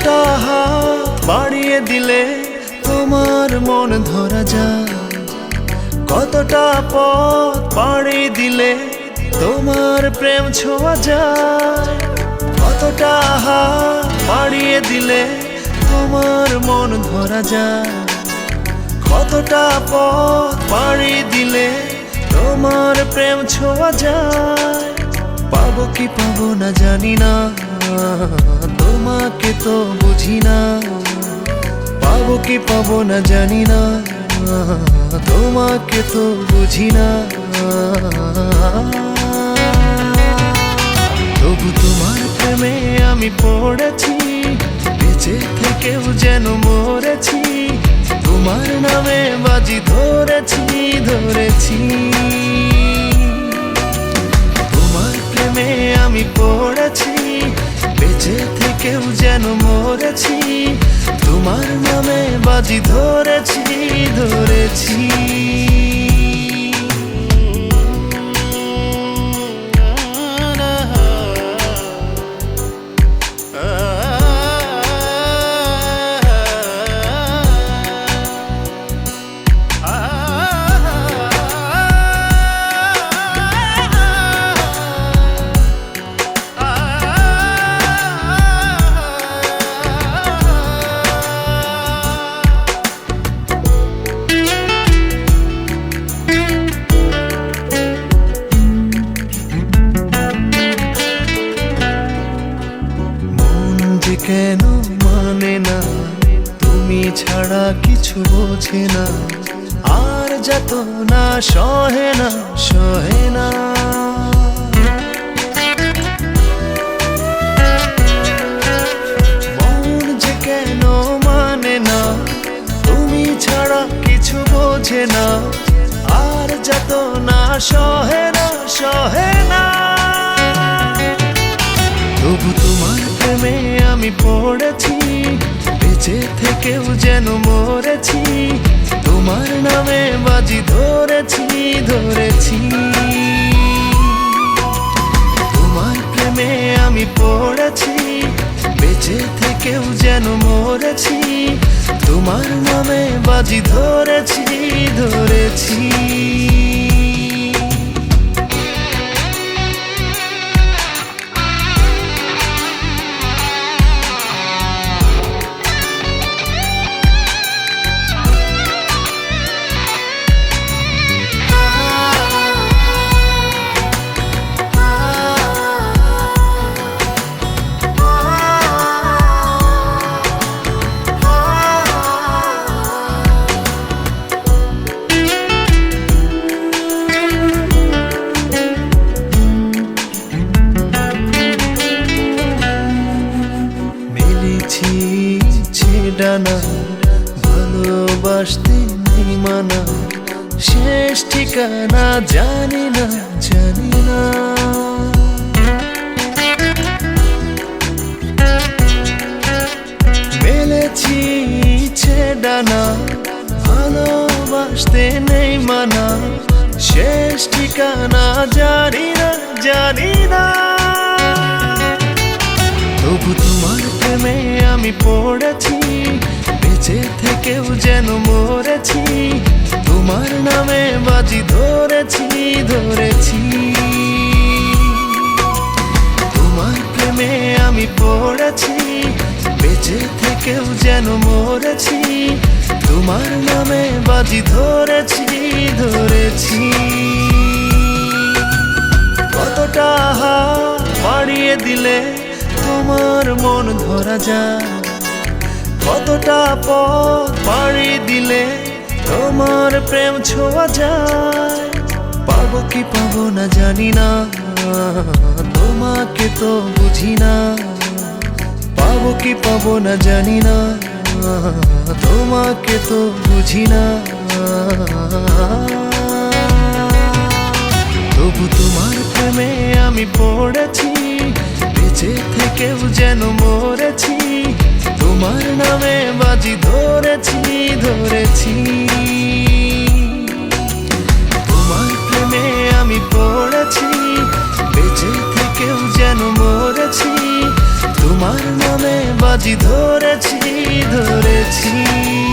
কতটা হাত বাড়িয়ে দিলে তোমার মন ধরা যায়, কতটা পথ পাড়ি দিলে তোমার প্রেম ছোঁয়া যায়, কতটা হাত বাড়িয়ে দিলে তোমার মন ধরা যায়, কতটা পথ পাড়ি দিলে তোমার প্রেম ছোঁয়া যায়। পাবো কি পাবো না জানি না, তোমাকে তো বুঝি না। পাবো কি পাবো না জানি না, তোমাকে তো বুঝি না। তবু তোমার প্রেমে আমি পড়েছি, বেঁচে থেকেও যেন মরেছি। তোমার নামে বাজি ধরেছি ধরেছি। তোমার প্রেমে আমি পড়েছি, বেঁচে থেকেও যেন মরেছি। তোমার নামে বাজি ধরেছি ধরেছি। কেন মানে না, তুমি ছাড়া কিছু বোঝে না। আর যত না সহে না সহে না। মন যে কেন মানে না, তুমি ছাড়া কিছু বোঝে না। আর যত না সহে না সহে না। তবু তোমার প্রেমে আমি পড়েছি, বেঁচে থেকেও যেন মরেছি। তোমার নামে বাজি ধরেছি ধরেছি। তোমার প্রেমে আমি পড়েছি, বেঁচে থেকেও যেন মরেছি। তোমার নামে বাজি ধরেছি ধরেছি। ডানা ভালোবাসতে নেই মানা, শেষ ঠিকানা জানি না জানি না। মেলেছি ইচ্ছে ডানা ভালোবাসতে নেই মানা, শেষ ঠিকানা জানি না জানি না। তবু তোমার প্রেমে আমি পড়েছি, বেঁচে থেকেও যেন মরেছি। তোমার নামে বাজি ধরেছি ধরেছি। তোমার প্রেমে আমি পড়েছি, বেঁচে থেকেও যেন মরেছি। তোমার নামে বাজি ধরেছি ধরেছি। কতটা হাত বাড়িয়ে দিলে তোমার মন ধরা যায়, কতটা পথ পাড়ি দিলে তোমার প্রেম ছোঁয়া যায়। পাবো কি পাবো না জানি না, তোমাকে তো বুঝি না। পাবো কি পাবো না জানি না, তোমাকে তো বুঝি না। তবু তোমার প্রেমে আমি পড়েছি, বেঁচে থেকেও যেন মরেছি। তোমার নামে বাজি ধরেছি ধরেছি। তোমার প্রেমে আমি পড়েছি, বেঁচে থেকেও যেন মরেছি। তোমার নামে বাজি ধরেছি ধরেছি।